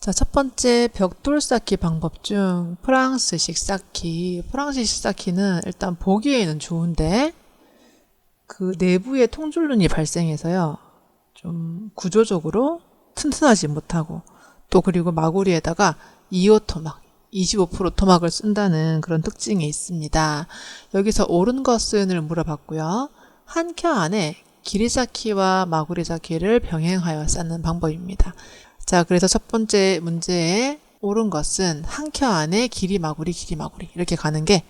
자, 첫 번째 벽돌 쌓기 방법 중 프랑스식 쌓기. 프랑스식 쌓기는 일단 보기에는 좋은데 그 내부에 통줄눈이 발생해서요. 좀 구조적으로 튼튼하지 못하고 또 그리고 마구리에다가 2호 토막, 25% 토막을 쓴다는 그런 특징이 있습니다. 여기서 옳은 것은을 물어봤고요. 한 켜 안에 길이 쌓기와 마구리 쌓기를 병행하여 쌓는 방법입니다. 자, 그래서 첫 번째 문제에 옳은 것은 한 켜 안에 길이 마구리 이렇게 가는 게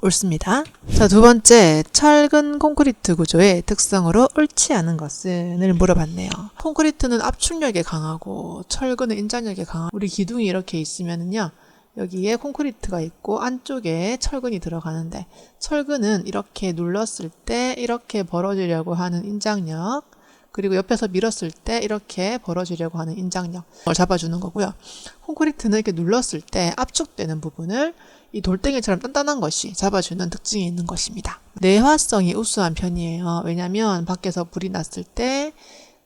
옳습니다. 자, 두 번째, 철근 콘크리트 구조의 특성으로 옳지 않은 것은을 물어봤네요. 콘크리트는 압축력에 강하고 철근은 인장력에 강한 우리 기둥이 이렇게 있으면은요. 여기에 콘크리트가 있고 안쪽에 철근이 들어가는데 철근은 이렇게 눌렀을 때 이렇게 벌어지려고 하는 인장력 그리고 옆에서 밀었을 때 이렇게 벌어지려고 하는 인장력을 잡아주는 거고요. 콘크리트는 이렇게 눌렀을 때 압축되는 부분을 이 돌덩이처럼 단단한 것이 잡아주는 특징이 있는 것입니다. 내화성이 우수한 편이에요. 왜냐하면 밖에서 불이 났을 때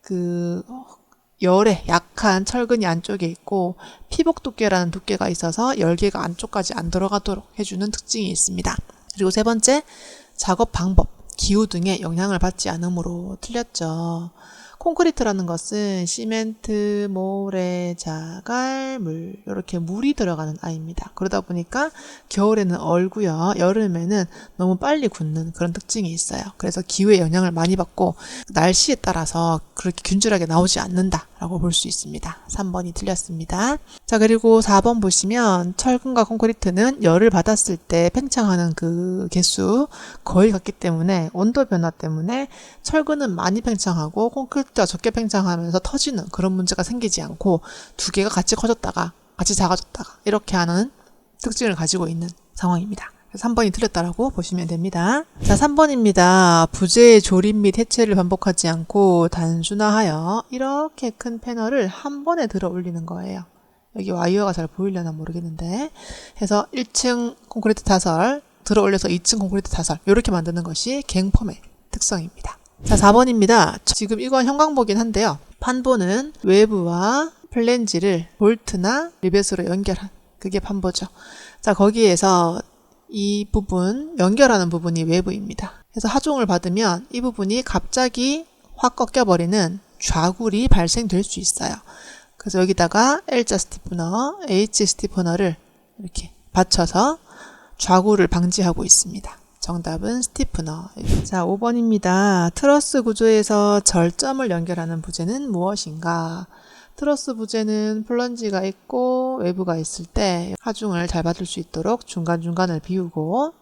그 열에 약한 철근이 안쪽에 있고 피복 두께라는 두께가 있어서 열기가 안쪽까지 안 들어가도록 해주는 특징이 있습니다. 그리고 세 번째, 작업 방법. 기후 등의 영향을 받지 않으므로 틀렸죠. 콘크리트라는 것은 시멘트, 모래, 자갈, 물 이렇게 물이 들어가는 아이입니다. 그러다 보니까 겨울에는 얼고요. 여름에는 너무 빨리 굳는 그런 특징이 있어요. 그래서 기후의 영향을 많이 받고 날씨에 따라서 그렇게 균질하게 나오지 않는다라고 볼 수 있습니다. 3번이 틀렸습니다. 자, 그리고 4번 보시면 철근과 콘크리트는 열을 받았을 때 팽창하는 그 개수 거의 같기 때문에 온도 변화 때문에 철근은 많이 팽창하고 콘크리트가 적게 팽창하면서 터지는 그런 문제가 생기지 않고 두 개가 같이 커졌다가 같이 작아졌다가 이렇게 하는 특징을 가지고 있는 상황입니다. 그래서 3번이 틀렸다라고 보시면 됩니다. 자, 3번입니다. 부재의 조립 및 해체를 반복하지 않고 단순화하여 이렇게 큰 패널을 한 번에 들어 올리는 거예요. 여기 와이어가 잘 보이려나 모르겠는데 해서 1층 콘크리트 타설 들어 올려서 2층 콘크리트 타설 이렇게 만드는 것이 갱폼의 특성입니다. 자, 4번입니다. 지금 이건 형광보긴 한데요. 판보는 외부와 플랜지를 볼트나 리벳으로 연결한 그게 판보죠. 자, 거기에서 이 부분 연결하는 부분이 외부입니다. 그래서 하중을 받으면 이 부분이 갑자기 확 꺾여버리는 좌굴이 발생될 수 있어요. 그래서 여기다가 L자 스티프너, H 스티프너를 이렇게 받쳐서 좌굴을 방지하고 있습니다. 정답은 스티프너. 자, 5번입니다. 트러스 구조에서 절점을 연결하는 부재는 무엇인가? 트러스 부재는 플런지가 있고 외부가 있을 때 하중을 잘 받을 수 있도록 중간중간을 비우고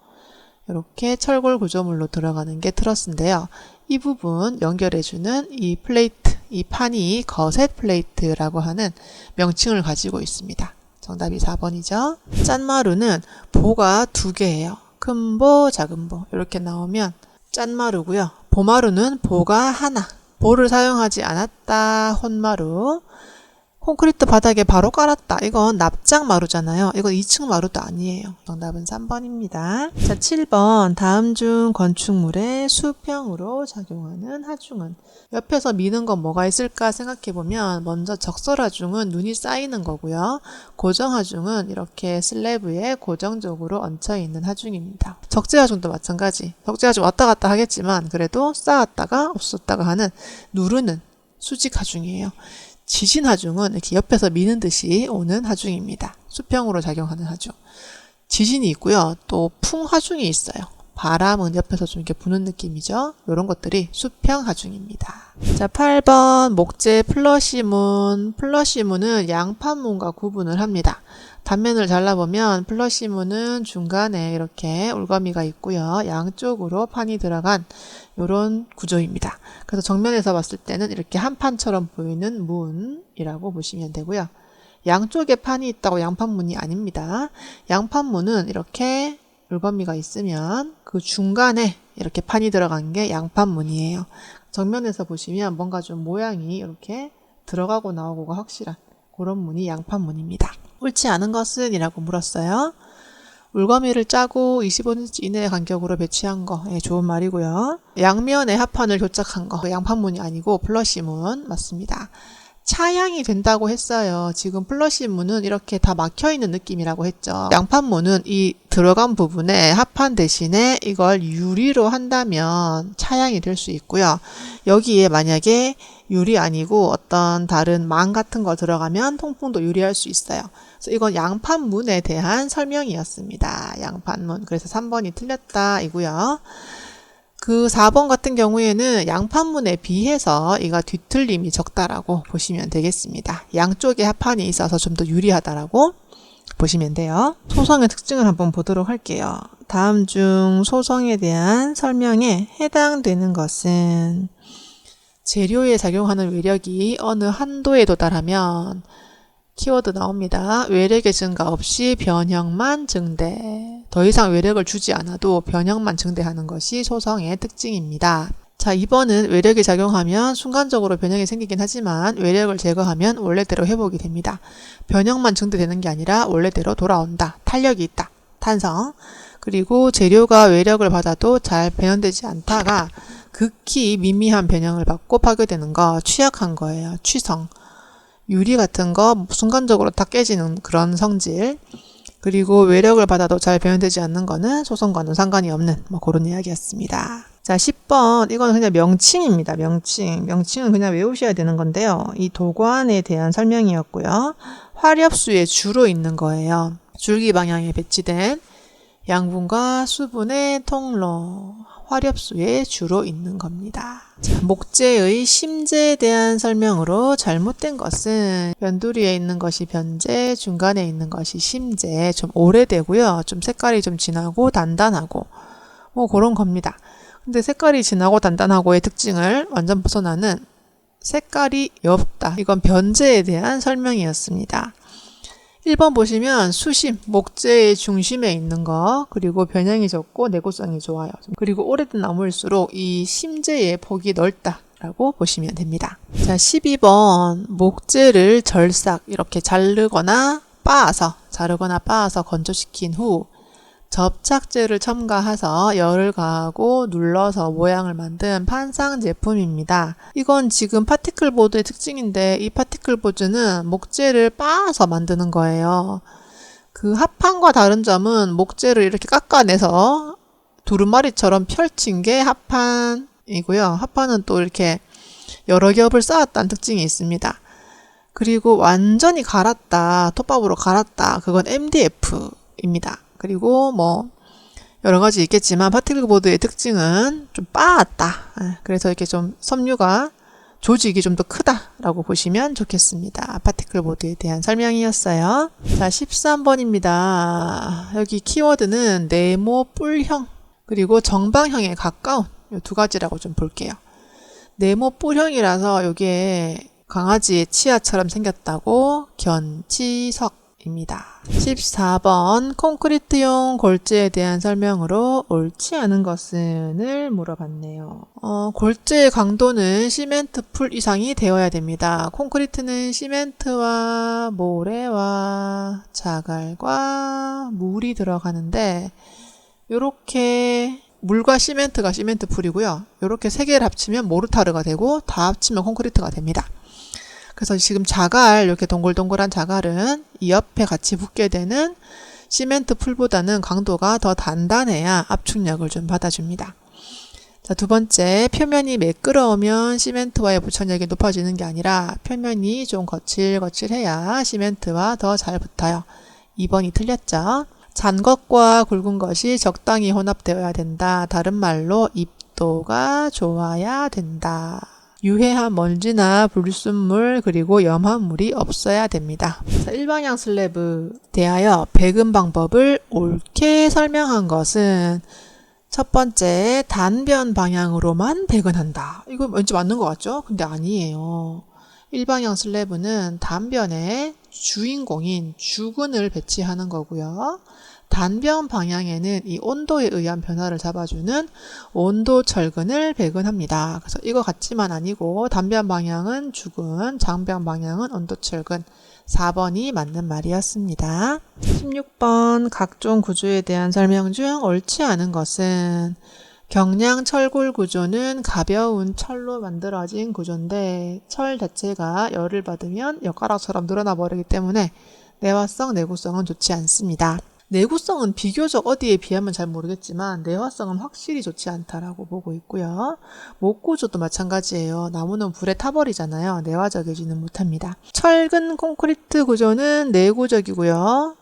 이렇게 철골 구조물로 들어가는 게 트러스인데요. 이 부분 연결해주는 이 플레이트, 이 판이 거셋 플레이트라고 하는 명칭을 가지고 있습니다. 정답이 4번이죠. 짠마루는 보가 두 개예요. 큰 보, 작은 보 이렇게 나오면 짠마루고요. 보마루는 보가 하나. 보를 사용하지 않았다. 혼마루. 콘크리트 바닥에 바로 깔았다. 이건 납작마루잖아요. 이건 2층 마루도 아니에요. 정답은 3번입니다. 자, 7번. 다음 중 건축물의 수평으로 작용하는 하중은? 옆에서 미는 건 뭐가 있을까 생각해보면 먼저 적설하중은 눈이 쌓이는 거고요. 고정하중은 이렇게 슬래브에 고정적으로 얹혀있는 하중입니다. 적재하중도 마찬가지. 적재하중 왔다 갔다 하겠지만 그래도 쌓았다가 없었다가 하는 누르는 수직하중이에요. 지진하중은 이렇게 옆에서 미는 듯이 오는 하중입니다. 수평으로 작용하는 하중. 지진이 있고요. 또 풍하중이 있어요. 바람은 옆에서 좀 이렇게 부는 느낌이죠. 이런 것들이 수평 하중입니다. 자, 8번 목재 플러시문. 플러시문은 양판문과 구분을 합니다. 단면을 잘라보면 플러시문은 중간에 이렇게 올거미가 있고요. 양쪽으로 판이 들어간 이런 구조입니다. 그래서 정면에서 봤을 때는 이렇게 한 판처럼 보이는 문이라고 보시면 되고요. 양쪽에 판이 있다고 양판문이 아닙니다. 양판문은 이렇게 올거미가 있으면 그 중간에 이렇게 판이 들어간 게 양판문이에요. 정면에서 보시면 뭔가 좀 모양이 이렇게 들어가고 나오고가 확실한 그런 문이 양판문입니다. 옳지 않은 것은? 이라고 물었어요. 올거미를 짜고 25cm 이내의 간격으로 배치한 거, 예, 좋은 말이고요. 양면에 합판을 교착한 거, 양판문이 아니고 플러시문 맞습니다. 차양이 된다고 했어요. 지금 플러시 문은 이렇게 다 막혀있는 느낌이라고 했죠. 양판 문은 이 들어간 부분에 합판 대신에 이걸 유리로 한다면 차양이 될 수 있고요. 여기에 만약에 유리 아니고 어떤 다른 망 같은 거 들어가면 통풍도 유리할 수 있어요. 그래서 이건 양판 문에 대한 설명이었습니다. 양판 문. 그래서 3번이 틀렸다 이고요. 그 4번 같은 경우에는 양판문에 비해서 이가 뒤틀림이 적다라고 보시면 되겠습니다. 양쪽에 합판이 있어서 좀 더 유리하다라고 보시면 돼요. 소성의 특징을 한번 보도록 할게요. 다음 중 소성에 대한 설명에 해당되는 것은 재료에 작용하는 외력이 어느 한도에 도달하면 키워드 나옵니다. 외력의 증가 없이 변형만 증대. 더 이상 외력을 주지 않아도 변형만 증대하는 것이 소성의 특징입니다. 자, 2번은 외력이 작용하면 순간적으로 변형이 생기긴 하지만 외력을 제거하면 원래대로 회복이 됩니다. 변형만 증대되는 게 아니라 원래대로 돌아온다. 탄력이 있다. 탄성. 그리고 재료가 외력을 받아도 잘 변형되지 않다가 극히 미미한 변형을 받고 파괴되는 거, 취약한 거예요. 취성. 유리 같은 거 순간적으로 다 깨지는 그런 성질. 그리고 외력을 받아도 잘 변형되지 않는 거는 소성과는 상관이 없는 그런 이야기였습니다. 자, 10번 이거는 그냥 명칭입니다. 명칭은 그냥 외우셔야 되는 건데요. 이 도관에 대한 설명이었고요. 화렵수에 주로 있는 거예요. 줄기 방향에 배치된 양분과 수분의 통로, 화렵수에 주로 있는 겁니다. 자, 목재의 심재에 대한 설명으로 잘못된 것은 변두리에 있는 것이 변재, 중간에 있는 것이 심재, 좀 오래되고요. 좀 색깔이 좀 진하고 단단하고 그런 겁니다. 근데 색깔이 진하고 단단하고의 특징을 완전 벗어나는 색깔이 없다. 이건 변재에 대한 설명이었습니다. 1번 보시면 수심, 목재의 중심에 있는 거, 그리고 변형이 적고 내구성이 좋아요. 그리고 오래된 나무일수록 이 심재의 폭이 넓다라고 보시면 됩니다. 자, 12번 목재를 절삭, 이렇게 자르거나 빻아서 건조시킨 후 접착제를 첨가해서 열을 가하고 눌러서 모양을 만든 판상 제품입니다. 이건 지금 파티클보드의 특징인데 이 파티클보드는 목재를 빻아서 만드는 거예요. 그 합판과 다른 점은 목재를 이렇게 깎아내서 두루마리처럼 펼친 게 합판이고요. 합판은 또 이렇게 여러 겹을 쌓았다는 특징이 있습니다. 그리고 완전히 갈았다, 톱밥으로 갈았다, 그건 MDF입니다. 그리고 여러 가지 있겠지만 파티클보드의 특징은 좀 빻았다. 그래서 이렇게 좀 섬유가 조직이 좀 더 크다라고 보시면 좋겠습니다. 파티클보드에 대한 설명이었어요. 자, 13번입니다. 여기 키워드는 네모 뿔형 그리고 정방형에 가까운 이 두 가지라고 좀 볼게요. 네모 뿔형이라서 이게 강아지의 치아처럼 생겼다고 견치석 입니다. 14번 콘크리트용 골재에 대한 설명으로 옳지 않은 것은을 물어봤네요. 골재의 강도는 시멘트 풀 이상이 되어야 됩니다. 콘크리트는 시멘트와 모래와 자갈과 물이 들어가는데 요렇게 물과 시멘트가 시멘트 풀이고요. 요렇게 세 개를 합치면 모르타르가 되고 다 합치면 콘크리트가 됩니다. 그래서 지금 자갈, 이렇게 동글동글한 자갈은 이 옆에 같이 붙게 되는 시멘트 풀보다는 강도가 더 단단해야 압축력을 좀 받아줍니다. 자, 두 번째, 표면이 매끄러우면 시멘트와의 부착력이 높아지는 게 아니라 표면이 좀 거칠거칠해야 시멘트와 더 잘 붙어요. 2번이 틀렸죠. 잔 것과 굵은 것이 적당히 혼합되어야 된다. 다른 말로 입도가 좋아야 된다. 유해한 먼지나 불순물 그리고 염화물이 없어야 됩니다. 자, 일방향 슬래브 대하여 배금 방법을 옳게 설명한 것은 첫 번째, 단변 방향으로만 배근한다. 이거 왠지 맞는 것 같죠? 근데 아니에요. 일방향 슬래브는 단변에 주인공인 주근을 배치하는 거고요. 단변 방향에는 이 온도에 의한 변화를 잡아주는 온도 철근을 배근합니다. 그래서 이거 같지만 아니고 단변 방향은 주근, 장변 방향은 온도 철근. 4번이 맞는 말이었습니다. 16번 각종 구조에 대한 설명 중 옳지 않은 것은 경량 철골 구조는 가벼운 철로 만들어진 구조인데 철 자체가 열을 받으면 엿가락처럼 늘어나 버리기 때문에 내화성, 내구성은 좋지 않습니다. 내구성은 비교적 어디에 비하면 잘 모르겠지만 내화성은 확실히 좋지 않다라고 보고 있고요. 목 구조도 마찬가지예요. 나무는 불에 타버리잖아요. 내화적이지는 못합니다. 철근 콘크리트 구조는 내구적이고요.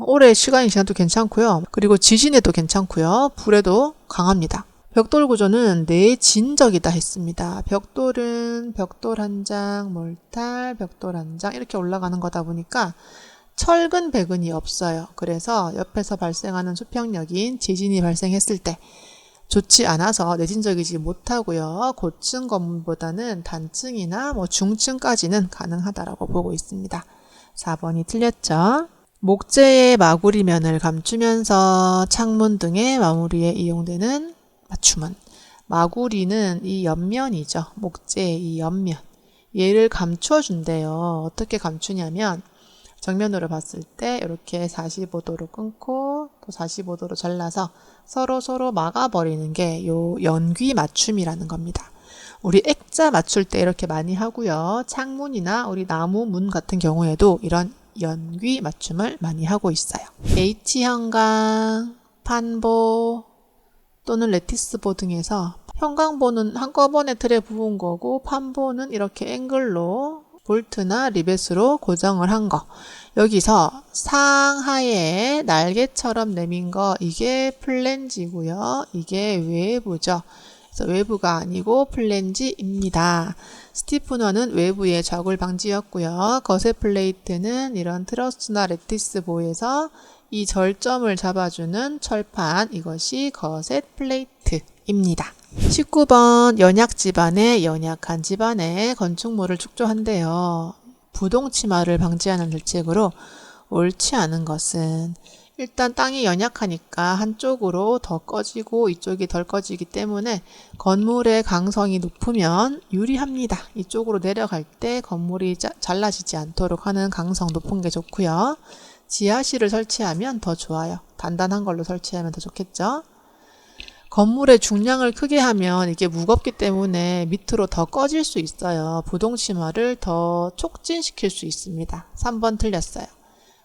오래 지나도 괜찮고요. 그리고 지진에도 괜찮고요. 불에도 강합니다. 벽돌 구조는 내진적이다 했습니다. 벽돌은 벽돌 한 장, 몰탈, 벽돌 한 장 이렇게 올라가는 거다 보니까 철근 배근이 없어요. 그래서 옆에서 발생하는 수평력인 지진이 발생했을 때 좋지 않아서 내진적이지 못하고요. 고층 건물보다는 단층이나 중층까지는 가능하다라고 보고 있습니다. 4번이 틀렸죠. 목재의 마구리면을 감추면서 창문 등의 마무리에 이용되는 맞춤은 마구리는 이 옆면이죠. 목재의 이 옆면. 얘를 감춰준대요. 어떻게 감추냐면 정면으로 봤을 때 이렇게 45도로 끊고 또 45도로 잘라서 서로 막아버리는 게 요 연귀 맞춤이라는 겁니다. 우리 액자 맞출 때 이렇게 많이 하고요. 창문이나 우리 나무 문 같은 경우에도 이런 연귀 맞춤을 많이 하고 있어요. H형광, 판보 또는 레티스보 등에서 형광보는 한꺼번에 틀에 부은 거고 판보는 이렇게 앵글로 볼트나 리벳으로 고정을 한 거. 여기서 상하에 날개처럼 내민 거 이게 플랜지고요. 이게 외부죠. 그래서 외부가 아니고 플랜지입니다. 스티프너는 외부의 좌굴 방지였고요. 거세 플레이트는 이런 트러스나 레티스보에서 이 절점을 잡아주는 철판, 이것이 거셋 플레이트입니다. 19번 연약 집안에 연약한 집안에 건축물을 축조한대요. 부동치마를 방지하는 대책으로 옳지 않은 것은 일단 땅이 연약하니까 한쪽으로 더 꺼지고 이쪽이 덜 꺼지기 때문에 건물의 강성이 높으면 유리합니다. 이쪽으로 내려갈 때 건물이 잘라지지 않도록 하는 강성 높은 게 좋고요. 지하실을 설치하면 더 좋아요. 단단한 걸로 설치하면 더 좋겠죠. 건물의 중량을 크게 하면 이게 무겁기 때문에 밑으로 더 꺼질 수 있어요. 부동치마를 더 촉진시킬 수 있습니다. 3번 틀렸어요.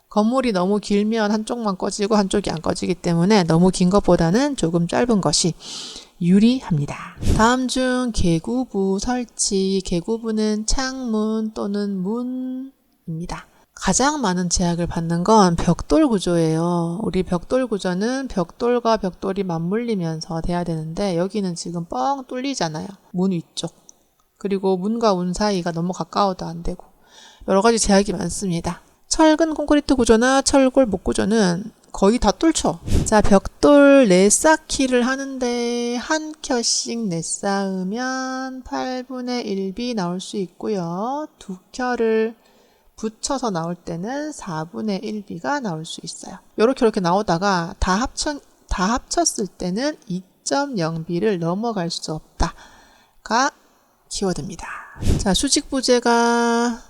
건물이 너무 길면 한쪽만 꺼지고 한쪽이 안 꺼지기 때문에 너무 긴 것보다는 조금 짧은 것이 유리합니다. 다음 중 개구부 설치, 개구부는 창문 또는 문입니다. 가장 많은 제약을 받는 건 벽돌 구조예요. 우리 벽돌 구조는 벽돌과 벽돌이 맞물리면서 돼야 되는데 여기는 지금 뻥 뚫리잖아요. 문 위쪽. 그리고 문과 문 사이가 너무 가까워도 안 되고 여러 가지 제약이 많습니다. 철근 콘크리트 구조나 철골 목 구조는 거의 다 뚫죠. 자, 벽돌 내쌓기를 하는데 한 켜씩 내쌓으면 8분의 1비 나올 수 있고요. 두 켜를 붙여서 나올 때는 4분의 1비가 나올 수 있어요. 이렇게 나오다가 다 합쳤을 때는 2.0비를 넘어갈 수 없다가 키워드입니다. 자, 수직 부재가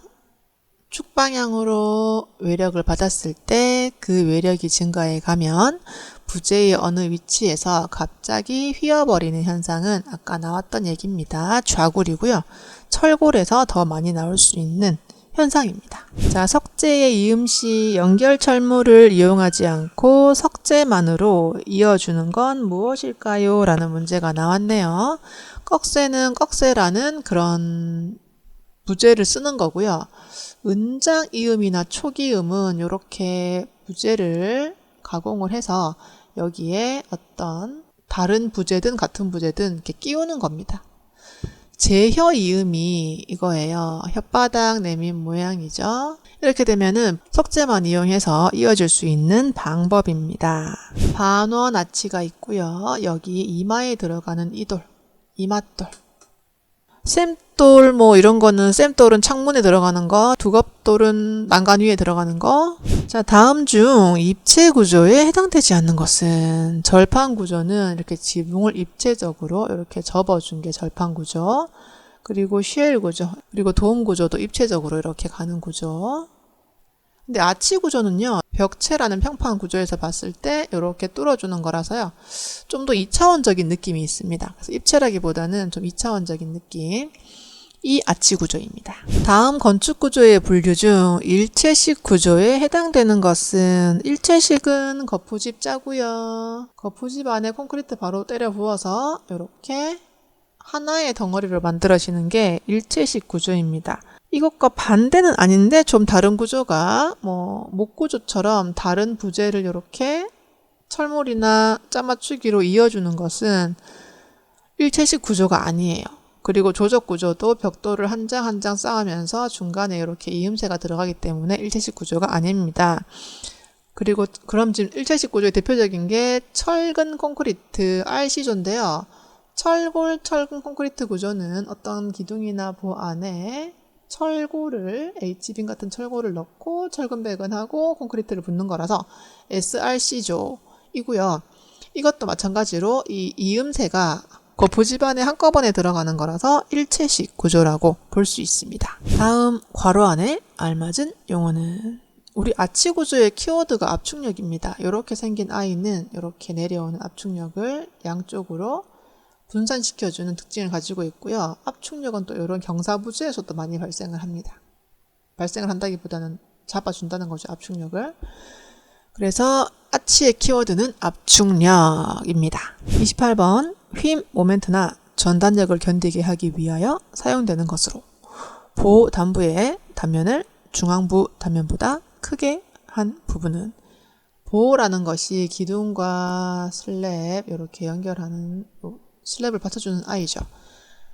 축방향으로 외력을 받았을 때 그 외력이 증가해 가면 부재의 어느 위치에서 갑자기 휘어버리는 현상은 아까 나왔던 얘기입니다. 좌굴이고요. 철골에서 더 많이 나올 수 있는 현상입니다. 자, 석재의 이음시 연결철물을 이용하지 않고 석재만으로 이어주는 건 무엇일까요? 라는 문제가 나왔네요. 꺽쇠는 꺽쇠라는 그런 부재를 쓰는 거고요. 은장 이음이나 초기음은 이렇게 부재를 가공을 해서 여기에 어떤 다른 부재든 같은 부재든 이렇게 끼우는 겁니다. 제혀 이음이 이거예요. 혓바닥 내민 모양이죠. 이렇게 되면은 석재만 이용해서 이어질 수 있는 방법입니다. 반원 아치가 있고요. 여기 이마에 들어가는 이돌, 이맛돌. 샘돌 이런 거는 샘돌은 창문에 들어가는 거, 두겁돌은 난간 위에 들어가는 거. 자, 다음 중 입체 구조에 해당되지 않는 것은 절판 구조는 이렇게 지붕을 입체적으로 이렇게 접어준 게 절판 구조. 그리고 쉘 구조, 그리고 돔 구조도 입체적으로 이렇게 가는 구조. 근데 아치 구조는요, 벽체라는 평판 구조에서 봤을 때 이렇게 뚫어주는 거라서요, 좀 더 2차원적인 느낌이 있습니다. 그래서 입체라기보다는 좀 2차원적인 느낌. 이 아치 구조입니다. 다음 건축 구조의 분류 중 일체식 구조에 해당되는 것은, 일체식은 거푸집 짜고요. 거푸집 안에 콘크리트 바로 때려 부어서 이렇게 하나의 덩어리로 만들어지는 게 일체식 구조입니다. 이것과 반대는 아닌데 좀 다른 구조가 목 구조처럼 다른 부재를 이렇게 철물이나 짜맞추기로 이어주는 것은 일체식 구조가 아니에요. 그리고 조적 구조도 벽돌을 한 장 한 장 쌓으면서 중간에 이렇게 이음새가 들어가기 때문에 일체식 구조가 아닙니다. 그리고 그럼 지금 일체식 구조의 대표적인 게 철근 콘크리트 RC조인데요. 철골 철근 콘크리트 구조는 어떤 기둥이나 보 안에 철골을, H빔 같은 철골을 넣고 철근 배근하고 콘크리트를 붓는 거라서 SRC조이고요. 이것도 마찬가지로 이 이음새가 거푸집 안에 한꺼번에 들어가는 거라서 일체식 구조라고 볼 수 있습니다. 다음 괄호 안에 알맞은 용어는, 우리 아치 구조의 키워드가 압축력입니다. 이렇게 생긴 아이는 이렇게 내려오는 압축력을 양쪽으로 분산시켜주는 특징을 가지고 있고요. 압축력은 또 이런 경사부지에서도 많이 발생을 합니다. 발생을 한다기보다는 잡아준다는 거죠, 압축력을. 그래서 아치의 키워드는 압축력입니다. 28번, 힘, 모멘트나 전단력을 견디게 하기 위하여 사용되는 것으로 보호 단부의 단면을 중앙부 단면보다 크게 한 부분은, 보호라는 것이 기둥과 슬랩 이렇게 연결하는, 슬랩을 받쳐주는 아이죠.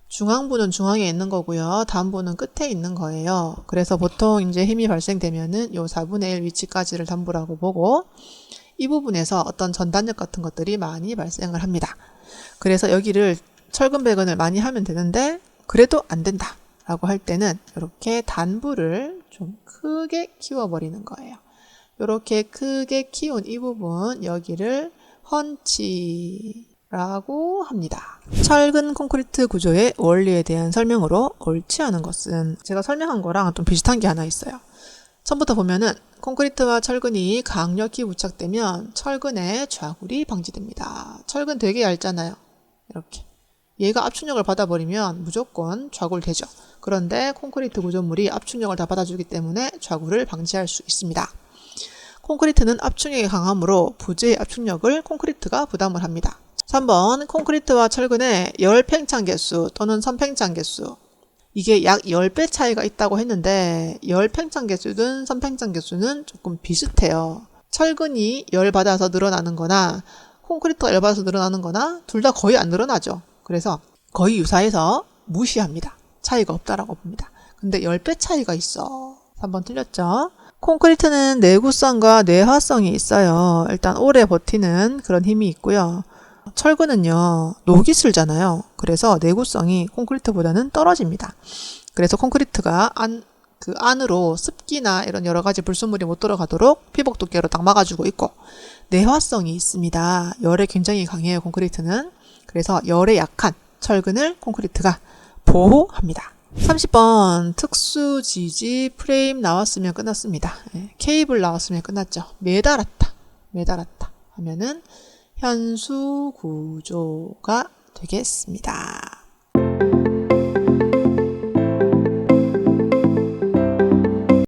중앙부는 중앙에 있는 거고요. 단부는 끝에 있는 거예요. 그래서 보통 이제 힘이 발생되면은 요 4분의 1 위치까지를 단부라고 보고, 이 부분에서 어떤 전단력 같은 것들이 많이 발생을 합니다. 그래서 여기를 철근 배근을 많이 하면 되는데 그래도 안 된다 라고 할 때는 이렇게 단부를 좀 크게 키워버리는 거예요. 이렇게 크게 키운 이 부분, 여기를 헌치라고 합니다. 철근 콘크리트 구조의 원리에 대한 설명으로 옳지 않은 것은, 제가 설명한 거랑 좀 비슷한 게 하나 있어요. 처음부터 보면은 콘크리트와 철근이 강력히 부착되면 철근의 좌굴이 방지됩니다. 철근 되게 얇잖아요. 이렇게. 얘가 압축력을 받아버리면 무조건 좌굴되죠. 그런데 콘크리트 구조물이 압축력을 다 받아주기 때문에 좌굴을 방지할 수 있습니다. 콘크리트는 압축력이 강하므로 부재의 압축력을 콘크리트가 부담을 합니다. 3번, 콘크리트와 철근의 열 팽창 개수 또는 선팽창 개수. 이게 약 10배 차이가 있다고 했는데 열 팽창 개수든 선팽창 개수는 조금 비슷해요. 철근이 열 받아서 늘어나는 거나 콘크리트가 열 받아서 늘어나는 거나 둘 다 거의 안 늘어나죠. 그래서 거의 유사해서 무시합니다. 차이가 없다라고 봅니다. 근데 10배 차이가 있어. 3번 틀렸죠? 콘크리트는 내구성과 내화성이 있어요. 일단 오래 버티는 그런 힘이 있고요. 철근은요, 녹이 슬잖아요. 그래서 내구성이 콘크리트보다는 떨어집니다. 그래서 콘크리트가 그 안으로 습기나 이런 여러 가지 불순물이 못 들어가도록 피복 두께로 딱 막아주고 있고, 내화성이 있습니다. 열에 굉장히 강해요, 콘크리트는. 그래서 열에 약한 철근을 콘크리트가 보호합니다. 30번, 특수 지지 프레임 나왔으면 끝났습니다. 케이블 나왔으면 끝났죠. 매달았다 하면은 현수 구조가 되겠습니다.